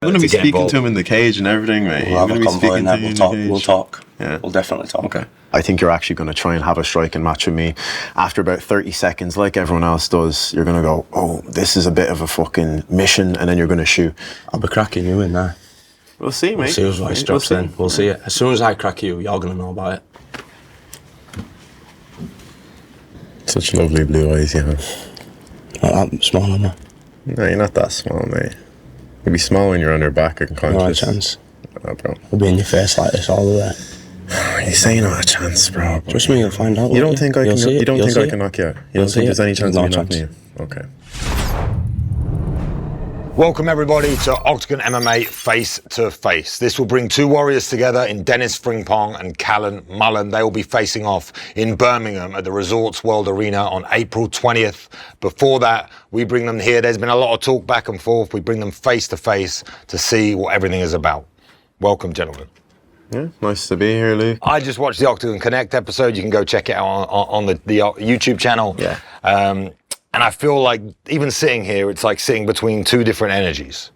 You're going to be speaking to him in the cage and everything, mate. We'll have a convo in there. We'll talk. Yeah. We'll definitely talk. Okay. I think you're actually going to try and have a striking match with me. After about 30 seconds, like everyone else does, you're going to go, oh, this is a bit of a fucking mission, and then you're going to shoot. I'll be cracking you in there. We'll see, mate. We'll see who's right drops in. We'll see it. As soon as I crack you, you're going to know about it. Such lovely blue eyes you have. Not that small, am I? No, you're not that small, mate. You'll be small when you're on your back and conscious. Not a chance. Oh, bro. We'll be in your face like this all the way. You say not a chance, bro. Trust me, you'll find out. You don't think I can? You don't think I can knock you out? You don't think there's any chance of me knocking you? Okay. Welcome everybody to Oktagon MMA Face to Face. This will bring two warriors together in Denis Frimpong and Callum Mullen. They will be facing off in Birmingham at the Resorts World Arena on April 20th. Before that, we bring them here. There's been a lot of talk back and forth. We bring them face to face to see what everything is about. Welcome, gentlemen. Yeah, nice to be here, Lou. I just watched the Oktagon Connect episode. You can go check it out on the YouTube channel. Yeah. And I feel like even sitting here, it's like sitting between two different energies.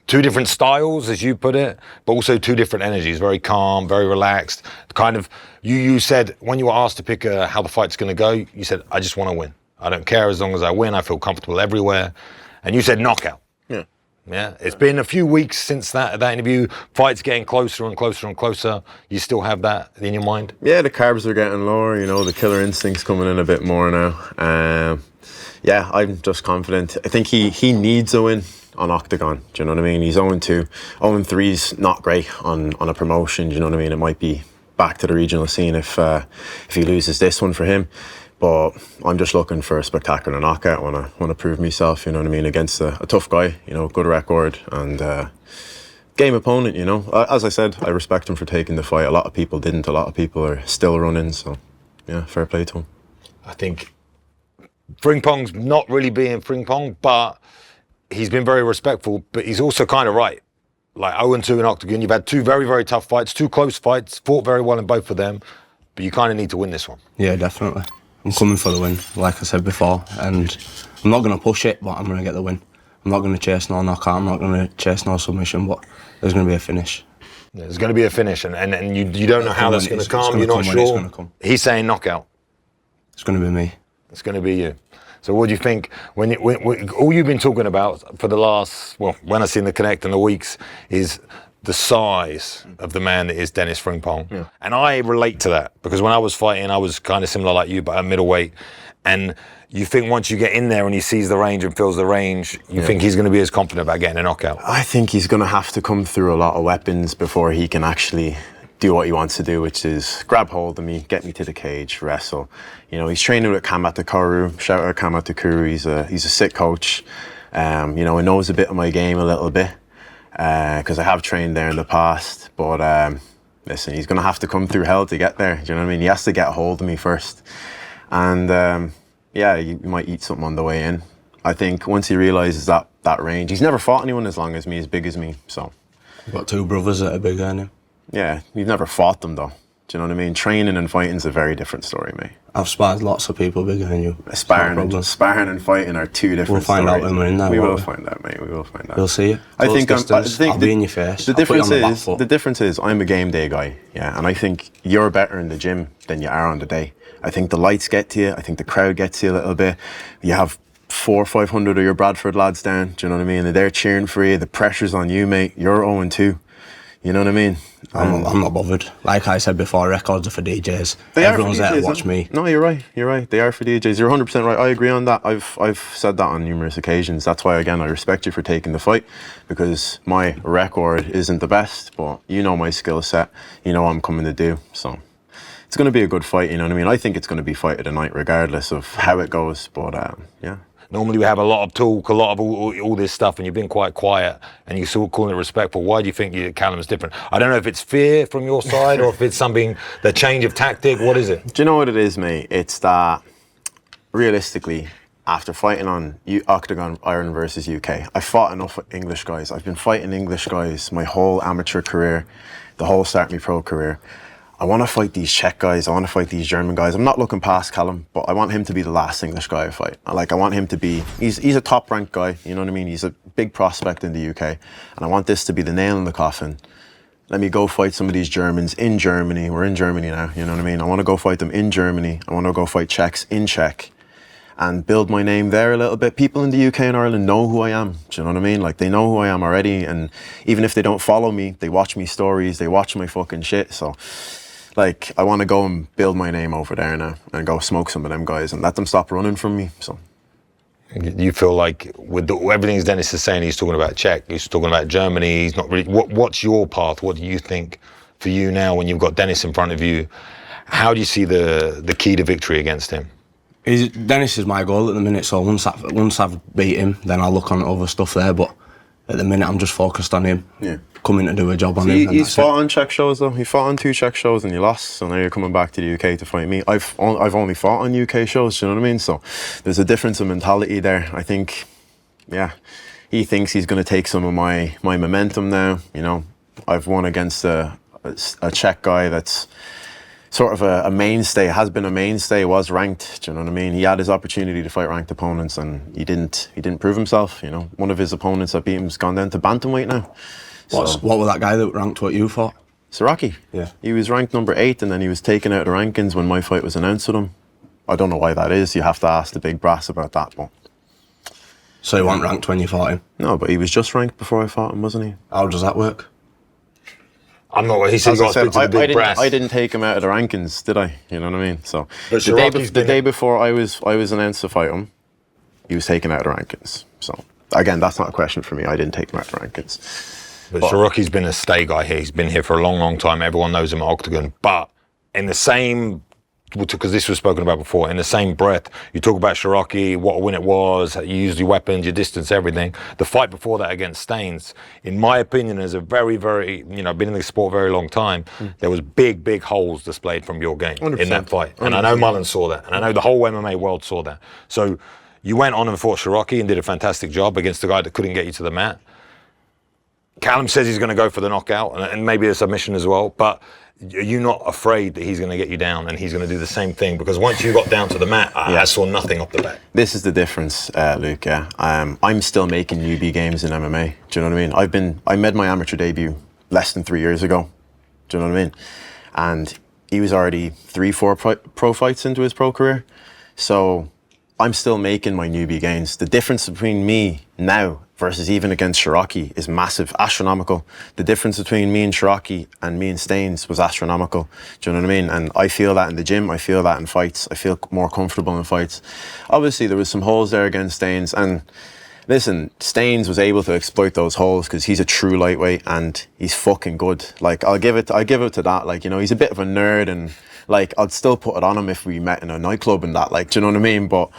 Two different styles, as you put it, but also two different energies. Very calm, very relaxed. Kind of, you said, when you were asked to pick how the fight's going to go, you said, I just want to win. I don't care as long as I win. I feel comfortable everywhere. And you said knockout. Yeah. Yeah. It's been a few weeks since that interview. Fight's getting closer and closer and closer. You still have that in your mind? Yeah, the carbs are getting lower. You know, the killer instinct's coming in a bit more now. Yeah, I'm just confident. I think he needs a win on Oktagon. Do you know what I mean? He's 0-2. 0-3's not great on a promotion. Do you know what I mean? It might be back to the regional scene if he loses this one for him. But I'm just looking for a spectacular knockout. I want to prove myself, you know what I mean, against a tough guy, you know, good record and game opponent, you know. As I said, I respect him for taking the fight. A lot of people didn't. A lot of people are still running. So, yeah, fair play to him. I think Frimpong's not really being Frimpong, but he's been very respectful, but he's also kind of right. Like 0-2 in Oktagon, you've had two very, very tough fights, two close fights, fought very well in both of them, but you kind of need to win this one. Yeah, definitely. I'm coming for the win, like I said before, and I'm not going to push it, but I'm going to get the win. I'm not going to chase no knockout, I'm not going to chase no submission, but there's going to be a finish. Yeah, there's going to be a finish, and you don't know how that's going to come, you're not sure. He's saying knockout. It's going to be me. It's going to be you. So what do you think, when all you've been talking about for the last, well, when I've seen the Connect in the weeks, is the size of the man that is Denis Frimpong. Yeah. And I relate to that, because when I was fighting, I was kind of similar like you, but at middleweight. And you think once you get in there and he sees the range and feels the range, you think he's going to be as confident about getting a knockout? I think he's going to have to come through a lot of weapons before he can actually do what he wants to do, which is grab hold of me, get me to the cage, wrestle. You know, he's training with Kamatakoru. Shout out Kamatakoru. He's a sick coach. You know, he knows a bit of my game a little bit because I have trained there in the past. But listen, he's going to have to come through hell to get there. Do you know what I mean? He has to get a hold of me first. And yeah, you might eat something on the way in. I think once he realises that range, he's never fought anyone as long as me, as big as me. So I've got two brothers that are bigger than him. Yeah, you've never fought them though. Do you know what I mean? Training and fighting's a very different story, mate. I've sparred lots of people bigger than you. Sparring and fighting are two different stories. We'll find out when we're in there. We will find out, mate. We will find out. We'll see it. I think I'll be in your face. The difference is I'm a game day guy, yeah, and I think you're better in the gym than you are on the day. I think the lights get to you. I think the crowd gets you a little bit. You have 400 or 500 of your Bradford lads down. Do you know what I mean? And they're cheering for you. The pressure's on you, mate. You're 0-2. You know what I mean? I'm not bothered. Like I said before, records are for DJs. Everyone's there to watch me. No, you're right. You're right. They are for DJs. You're 100% right. I agree on that. I've said that on numerous occasions. That's why, again, I respect you for taking the fight, because my record isn't the best, but you know my skill set. You know what I'm coming to do. So it's going to be a good fight. You know what I mean? I think it's going to be fight of the night, regardless of how it goes. But yeah. Normally we have a lot of talk, a lot of all this stuff, and you've been quite quiet, and you're still calling it respectful. Why do you think Callum's different? I don't know if it's fear from your side or if it's something, the change of tactic. What is it? Do you know what it is, mate? It's that, realistically, after fighting on Oktagon Ireland versus UK, I fought enough English guys. I've been fighting English guys my whole amateur career, the whole start of my pro career. I want to fight these Czech guys. I want to fight these German guys. I'm not looking past Callum, but I want him to be the last English guy I fight. I want him to be, he's a top ranked guy, you know what I mean? He's a big prospect in the UK. And I want this to be the nail in the coffin. Let me go fight some of these Germans in Germany. We're in Germany now, you know what I mean? I want to go fight them in Germany. I want to go fight Czechs in Czech and build my name there a little bit. People in the UK and Ireland know who I am. Do you know what I mean? Like, they know who I am already. And even if they don't follow me, they watch me stories, they watch my fucking shit. So, like, I want to go and build my name over there now and go smoke some of them guys and let them stop running from me. So, you feel like with everything Denis is saying, he's talking about Czech, he's talking about Germany, he's not really... What's your path? What do you think for you now when you've got Denis in front of you? How do you see the key to victory against him? Denis is my goal at the minute, so once I've beat him, then I'll look on other stuff there, but at the minute I'm just focused on him, coming to do a job on him. He's fought on Czech shows though. He fought on 2 Czech shows and you lost, so now you're coming back to the UK to fight me. I've only fought on UK shows, you know what I mean? So there's a difference in mentality there. I think, he thinks he's going to take some of my momentum now. You know, I've won against a Czech guy that's sort of a mainstay, has been a mainstay, was ranked, do you know what I mean? He had his opportunity to fight ranked opponents and he didn't prove himself, you know. One of his opponents that beat him's gone down to bantamweight now. What was that guy that ranked what you fought? Siraki. Yeah. He was ranked number 8 and then he was taken out of the rankings when my fight was announced with him. I don't know why that is, you have to ask the big brass about that, but... So he wasn't ranked when you fought him? No, but he was just ranked before I fought him, wasn't he? How does that work? I'm not. He said he got to speak to the big brass. I didn't take him out of the rankings, did I? You know what I mean? So But the day before I was announced to fight him, he was taken out of the rankings. So again, that's not a question for me. I didn't take him out of the rankings. But Shiraki's been a stay guy here. He's been here for a long, long time. Everyone knows him at Oktagon. But in the same, because this was spoken about before, in the same breath, you talk about Shiraki, what a win it was, you used your weapons, your distance, everything. The fight before that against Staines, in my opinion, is a very, very, you know, been in the sport a very long time, there was big, big holes displayed from your game 100%. in that fight. And I know Mullen saw that. And I know the whole MMA world saw that. So you went on and fought Shiraki and did a fantastic job against a guy that couldn't get you to the mat. Callum says he's going to go for the knockout and maybe a submission as well, but are you not afraid that he's going to get you down and he's going to do the same thing? Because once you got down to the mat, I saw nothing off the bat. This is the difference, Luke, yeah. I'm still making newbie games in MMA. Do you know what I mean? I made my amateur debut less than 3 years ago. Do you know what I mean? And he was already 3-4 pro fights into his pro career. So I'm still making my newbie gains. The difference between me now versus even against Shiraki is massive, astronomical. The difference between me and Shiraki and me and Staines was astronomical. Do you know what I mean? And I feel that in the gym, I feel that in fights. I feel more comfortable in fights. Obviously, there was some holes there against Staines. And listen, Staines was able to exploit those holes because he's a true lightweight and he's fucking good. Like, I'll give it to that. Like, you know, he's a bit of a nerd and like, I'd still put it on him if we met in a nightclub and that, like, do you know what I mean? But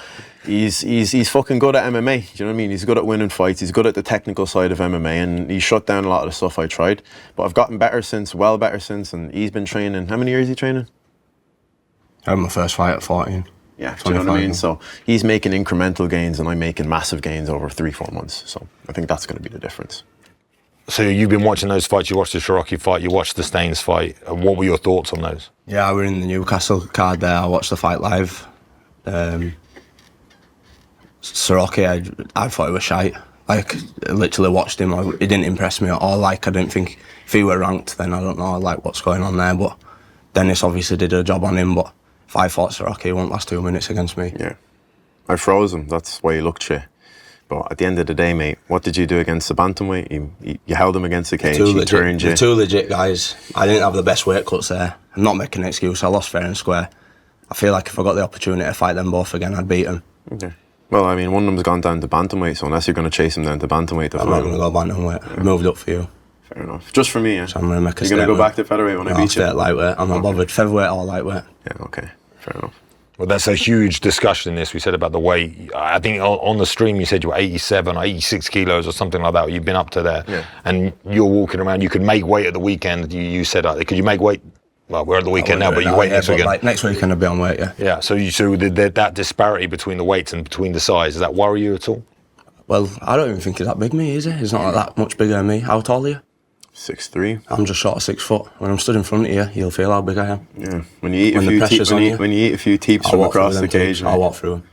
he's fucking good at MMA, do you know what I mean? He's good at winning fights, he's good at the technical side of MMA, and he shut down a lot of the stuff I tried. But I've gotten better since, well better since, and he's been training. How many years is he training? I had my first fight at 14. Yeah, do you know what I mean? So he's making incremental gains and I'm making massive gains over 3-4 months. So I think that's going to be the difference. So you've been watching those fights, you watched the Shiraki fight, you watched the Staines fight. What were your thoughts on those? Yeah, I were in the Newcastle card there. I watched the fight live. Shiraki, I thought he was shite. Like, I literally watched him. He didn't impress me at all. Like, I didn't think if he were ranked, then I don't know like what's going on there. But Denis obviously did a job on him. But if I fought Shiraki, he won't last 2 minutes against me. Yeah, I froze him. That's why he looked shit. But at the end of the day, mate, what did you do against the bantamweight? You held him against the cage. He turned you. The 2 legit guys. I didn't have the best weight cuts there. I'm not making an excuse. I lost fair and square. I feel like if I got the opportunity to fight them both again, I'd beat them. Okay. Well, I mean, one of them's gone down to bantamweight, so unless you're going to chase him down to bantamweight, I'm not going to go bantamweight. I've moved up for you. Fair enough. Just for me, yeah. So I'm going to make a You're going to go back to featherweight when I beat you? I'll stay at lightweight. I'm not bothered. Featherweight or lightweight. Yeah, okay. Fair enough. Well, that's a huge discussion in this. We said about the weight. I think on the stream you said you were 87 or 86 kilos or something like that. You've been up to there. Yeah. And you're walking around. You could make weight at the weekend. You said, could you make weight? Well, we're at the weekend now, but you wait next weekend. Like, next weekend I'll be on weight, yeah. Yeah, so that disparity between the weights and between the size, does that worry you at all? Well, I don't even think he's that big, me, is he? He's not like that much bigger than me. How tall are you? 6'3". I'm just short of 6 foot. When I'm stood in front of you, you'll feel how big I am. Yeah. When you eat When the pressure's on you, when you eat a few teeps from across the cage, I'll walk through them.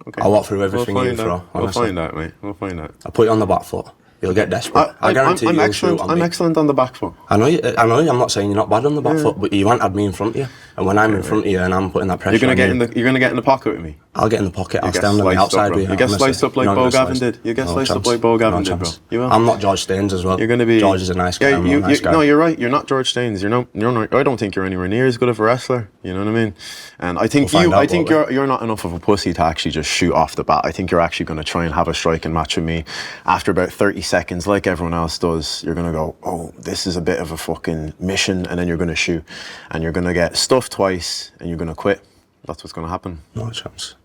Okay. I'll walk through everything you throw. We'll find out, mate. We'll find out. I'll put you on the back foot. You'll get desperate. I guarantee I'm you'll excellent. shoot on I'm me. excellent on the back foot. I know you. I'm not saying you're not bad on the back foot, but you won't have me in front of you. And when I'm in front of you and I'm putting that pressure, You're gonna get in the pocket with me. I'll get in the pocket. I'll stand on the outside with you. You get sliced up like Bo Gavin did. You get sliced up like Bo Gavin did, bro. You will. I'm not George Staines as well. You're gonna be. George is a nice guy. I'm not a nice guy. No, you're right. You're not George Staines. You're not. I don't think you're anywhere near as good of a wrestler. You know what I mean? And I think you're not enough of a pussy to actually just shoot off the bat. I think you're actually going to try and have a striking match with me. After about 30 seconds, like everyone else does, you're going to go, oh, this is a bit of a fucking mission, and then you're going to shoot, and you're going to get stuffed twice, and you're going to quit. That's what's going to happen. No chance.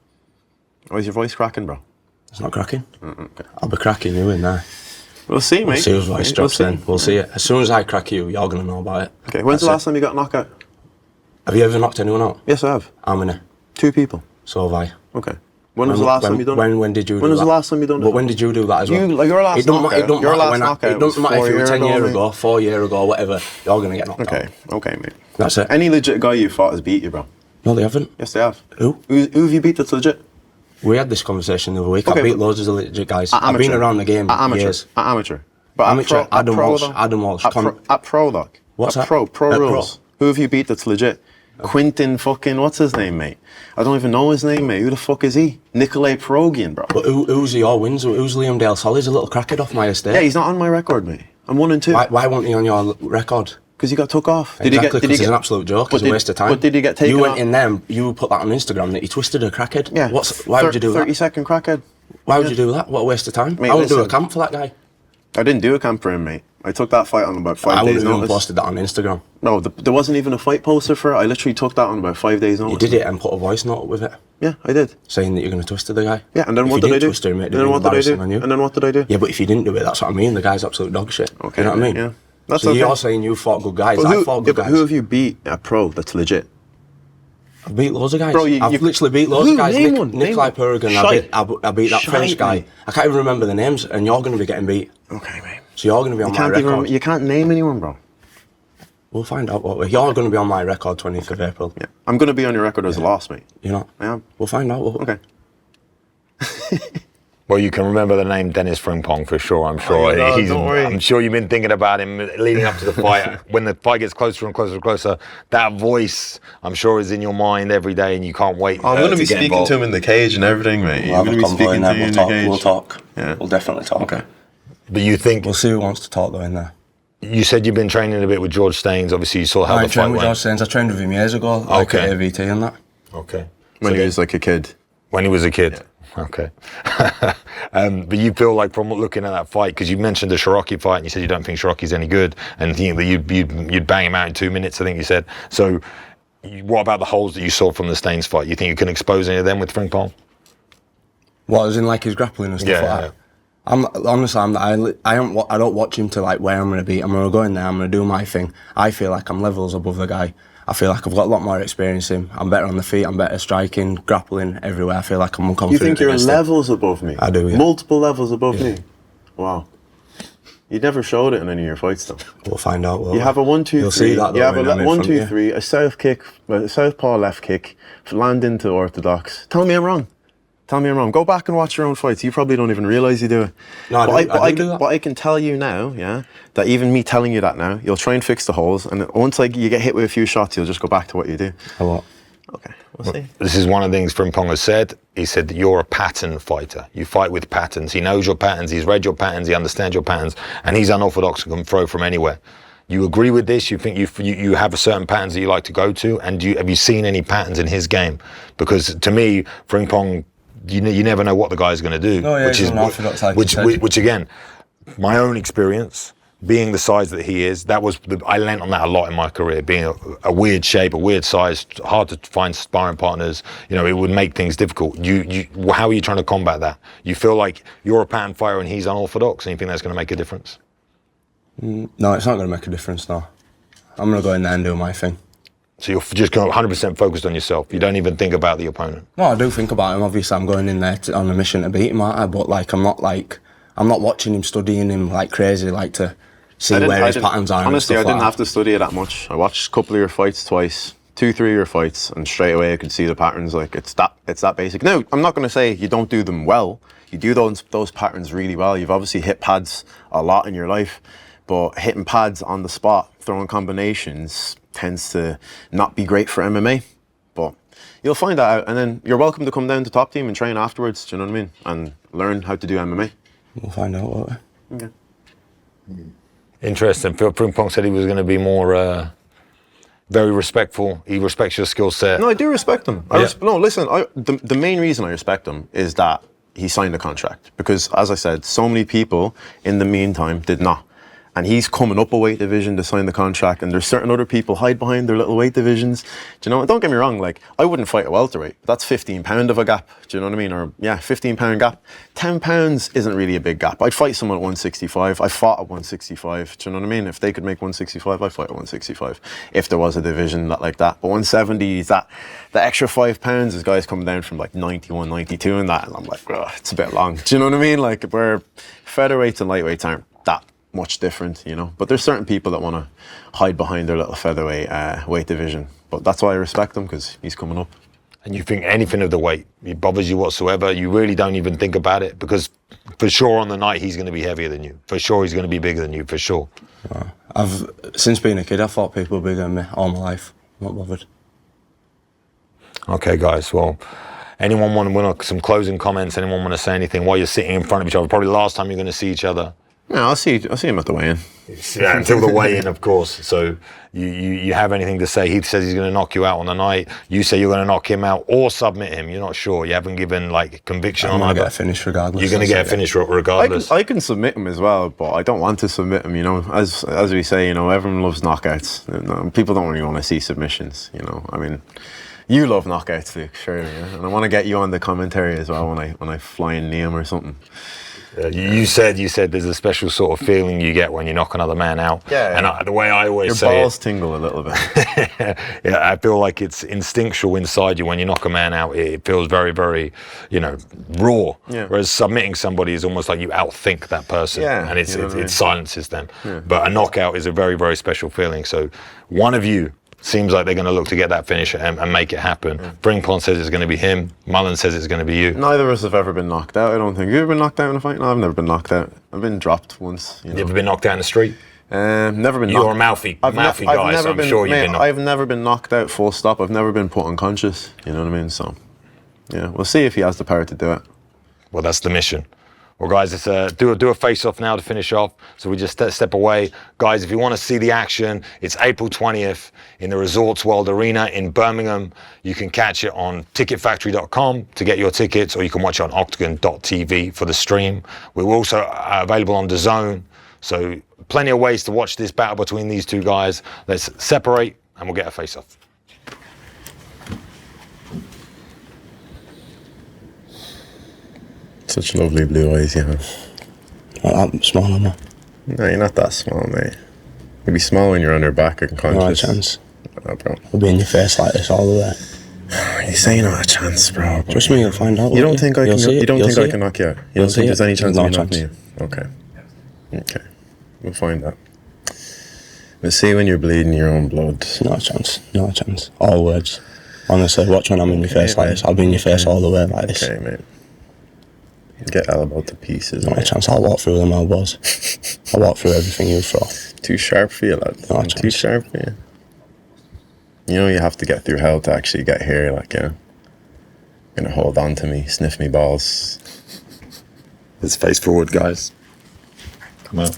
Why is your voice cracking, bro? It's not cracking. Okay. I'll be cracking you in there. We'll see, mate. We'll see whose voice drops in. We'll see it. As soon as I crack you, you're going to know about it. Okay, when's the last time you got a knockout? Have you ever knocked anyone out? Yes, I have. How many? 2 people. So have I. Okay. When was the last time you done it? When did you do that? When was the last time you done it? But when did you do that as well? Your last knockout. It don't matter if you were 10 years mate. ago, 4 years ago, whatever. You're going to get knocked out. Okay, mate. That's it. Any legit guy you fought has beat you, bro. No, they haven't. Yes, they have. Who? Who have you beat that's legit? We had this conversation the other week. Okay, I beat loads of the legit guys. I've Amateur. been around the game years. Amateur. But Amateur. Adam Walsh. At pro, though. What's that? Pro At rules. Who have you beat that's legit? Quinton fucking, what's his name, mate? I don't even know his name, mate. Who the fuck is he? Nikolai Perogian, bro. But who's your wins? Who's Liam Dale Sol? He's a little crackhead off my estate. Yeah, he's not on my record, mate. I'm 1-2. Why won't he on your record? Because he got took off. Exactly, because it's an absolute joke. It's a waste of time. But did he get taken You off? went in there, you put that on Instagram that he twisted a crackhead. Yeah. Why would you do that? 30-second crackhead. Why would you do that? What a waste of time. Mate, I wouldn't do a listen. camp for that guy. I didn't do a camp for him, mate. I took that fight on about 5 I days wouldn't have even notice. posted that on Instagram. No, there wasn't even a fight poster for it. I literally took that on about 5 days notice. You did it and put a voice note with it, Yeah, I did. saying that you're going to twist the guy. Yeah, and then If what you did I didn't do? twist him, it'd And then be what did I do? embarrassing on you. And then what did I do? Yeah, but if you didn't do it, that's what I mean. The guy's absolute dog shit. Okay, You know what I mean? yeah. That's so okay. you're saying you fought good guys. But I fought good but guys. who have you beat at pro that's legit? I've beat loads of guys. Bro, I've literally beat loads Who? of guys. Name one, name Nikolai one. Perogian, Shite. I beat that French Shite, guy. mate. I can't even remember the names, and you're going to be getting beat. Okay, mate. So you're going to be on my record. You can't name anyone, bro. We'll find out. You're going to be on my record 20th of April. Yeah, I'm going to be on your record as a loss, mate. You're not? I am. We'll find out. Okay. Well, you can remember the name Denis Frimpong for sure. I'm sure. Oh, no, don't worry. I'm sure you've been thinking about him leading up to the fight. When the fight gets closer and closer and closer, that voice, I'm sure, is in your mind every day, and you can't wait. I'm going to be get speaking involved. to him in the cage and everything, mate. We'll have a convo in there. We'll talk. Yeah. We'll definitely talk. Okay. But you think We'll see who wants to talk though in there. you said you've been training a bit with George Staines. Obviously, you saw how I the fight trained with went. George Staines. I trained with him years ago. Like Okay. at AVT and that. Okay. When he was like a kid. When he was a kid. Okay. But you feel like from looking at that fight, because you mentioned the Shiraki fight and you said you don't think Shiraki's any good and think that you'd bang him out in 2 minutes, I think you said. So what about the holes that you saw from the Staines fight? You think you can expose any of them with Frimpong? What, as in like his grappling and stuff like that? I don't watch him to like where I'm going to be. I'm going to go in there, I'm going to do my thing. I feel like I'm levels above the guy. I feel like I've got a lot more experience in him. I'm better on the feet, I'm better striking, grappling, everywhere. I feel like I'm more confident. You think you're against him. levels above me? I do, yeah. Multiple levels above me? Wow. You never showed it in any of your fights, though. We'll find out. You have a 1, 2, 3. You'll see that, though, you have when a I'm in 1, front 2, of you. 3, a south kick, a southpaw left kick, land into orthodox. Tell me I'm wrong. Tell me I'm wrong. Go back and watch your own fights. You probably don't even realise you do it. No, I do that. But I can tell you now, yeah, that even me telling you that now, you'll try and fix the holes, and once like you get hit with a few shots, you'll just go back to what you do. A lot. Okay, we'll see. This is one of the things Frimpong has said. He said that you're a pattern fighter. You fight with patterns. He knows your patterns. He's read your patterns. He understands your patterns. And he's unorthodox and can throw from anywhere. You agree with this? You think you have a certain patterns that you like to go to? And have you seen any patterns in his game? Because to me, Frimpong, you never know what the guy's going to do. No, yeah, which he's is unorthodox, like you said. which again, my own experience, being the size that he is, I lent on that a lot in my career. Being a weird shape, a weird size, hard to find sparring partners. You know, it would make things difficult. How are you trying to combat that? You feel like you're a pattern fighter and he's unorthodox, and you think that's going to make a difference? No, it's not going to make a difference, no. I'm going to go in there and do my thing. So you're just going 100% focused on yourself. You don't even think about the opponent. No, I do think about him. Obviously, I'm going in there on a mission to beat him, aren't I? But like, I'm not watching him, studying him like crazy, like to see where his patterns are. Honestly, I and didn't stuff have to study it that much. I watched a couple of your fights twice, 2-3 of your fights, and straight away I could see the patterns. Like it's that basic. Now, I'm not going to say you don't do them well. You do those patterns really well. You've obviously hit pads a lot in your life, but hitting pads on the spot, throwing combinations, tends to not be great for MMA. But you'll find that out, and then you're welcome to come down to Top Team and train afterwards. Do you know what I mean? And learn how to do MMA. We'll find out, won't we? Okay. Interesting. Phil Frimpong said he was going to be more very respectful. He respects your skill set. No, I do respect him. No, listen, the main reason I respect him is that he signed a contract. Because, as I said, so many people in the meantime did not. And he's coming up a weight division to sign the contract, and there's certain other people hide behind their little weight divisions. Do you know, don't get me wrong, like, I wouldn't fight a welterweight. That's 15 pound of a gap, do you know what I mean? Or, yeah, 15 pound gap. 10 pounds isn't really a big gap. I'd fight someone at 165. I fought at 165, do you know what I mean? If they could make 165, I'd fight at 165. If there was a division like that. But 170 is that, the extra 5 pounds is guys coming down from like 91, 92 and that, and I'm like, oh, it's a bit long. Do you know what I mean? Like, where featherweights and lightweights aren't that much different, you know, but there's certain people that want to hide behind their little featherweight weight division, but that's why I respect him, because he's coming up. And you think anything of the weight, it bothers you whatsoever? You really don't even think about it? Because for sure on the night he's going to be heavier than you, for sure he's going to be bigger than you, for sure. Since being a kid, I thought people were bigger than me all my life. I'm not bothered. Okay, guys, well, anyone want to some closing comments? Anyone want to say anything while you're sitting in front of each other? Probably the last time you're going to see each other. Yeah, I'll see him at the weigh-in. Yeah, until the weigh-in, of course. So you have anything to say? He says he's going to knock you out on the night. You say you're going to knock him out or submit him. You're not sure. You haven't given like conviction on either. I'm going to get a finish regardless. You're going to get a finish regardless. I can submit him as well, but I don't want to submit him. You know, as we say, you know, everyone loves knockouts. You know, people don't really want to see submissions. You know, I mean, you love knockouts, Luke, surely, yeah? And I want to get you on the commentary as well when I fly in Liam or something. You said there's a special sort of feeling you get when you knock another man out. Yeah. And the way I always your say balls tingle a little bit. Yeah, I feel like it's instinctual inside you when you knock a man out. It feels very, very, you know, raw. Yeah. Whereas submitting somebody is almost like you outthink that person. Yeah, And it silences them. Yeah. But a knockout is a very, very special feeling. So one of you seems like they're going to look to get that finish and make it happen. Frimpong says it's going to be him. Mullen says it's going to be you. Neither of us have ever been knocked out, I don't think. Have you ever been knocked out in a fight? No, I've never been knocked out. I've been dropped once. You ever been knocked out in the street? Never been. You're a mouthy guy, so I'm sure you've been knocked. I've never been knocked out full stop. I've never been put unconscious. You know what I mean? So, yeah, we'll see if he has the power to do it. Well, that's the mission. Well, guys, let's do a face-off now to finish off. So we just step away. Guys, if you want to see the action, it's April 20th in the Resorts World Arena in Birmingham. You can catch it on ticketfactory.com to get your tickets, or you can watch it on Oktagon.tv for the stream. We're also available on DAZN. So plenty of ways to watch this battle between these two guys. Let's separate and we'll get a face-off. Such lovely blue eyes you have. I'm small, am I? No, you're not that small, mate. You'll be small when you're on your back and conscious. No chance. Oh, bro. I'll be in your face like this all the way. You say not a chance, bro. Trust me, you'll find out. You don't think I can? You don't think I can knock you out? You don't think there's any chance of me knocking you? Okay. Okay. We'll find out. We'll see when you're bleeding your own blood. No chance. No chance. All words. Honestly, watch when I'm in your face like this. I'll be in your face all the way like this. Okay, mate. Get elbowed to pieces. No chance. I'll walk through them elbows. I'll walk through everything you throw. Too sharp for you, lad. No Too sharp for you. You know you have to get through hell to actually get here. Like, yeah, gonna hold on to me, sniff me balls. Let's face forward, guys. Come on.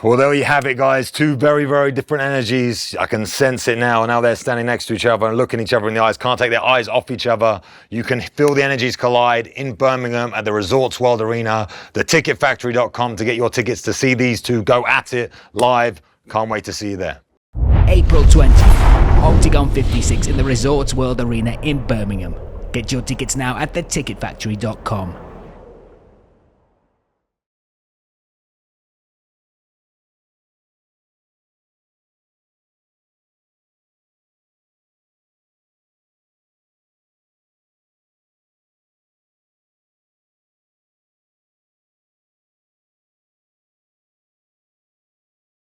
Well, there you have it, guys. Two very, very different energies. I can sense it now. Now they're standing next to each other and looking each other in the eyes. Can't take their eyes off each other. You can feel the energies collide in Birmingham at the Resorts World Arena. Theticketfactory.com to get your tickets to see these two go at it live. Can't wait to see you there. April 20th, Oktagon 56 in the Resorts World Arena in Birmingham. Get your tickets now at theticketfactory.com.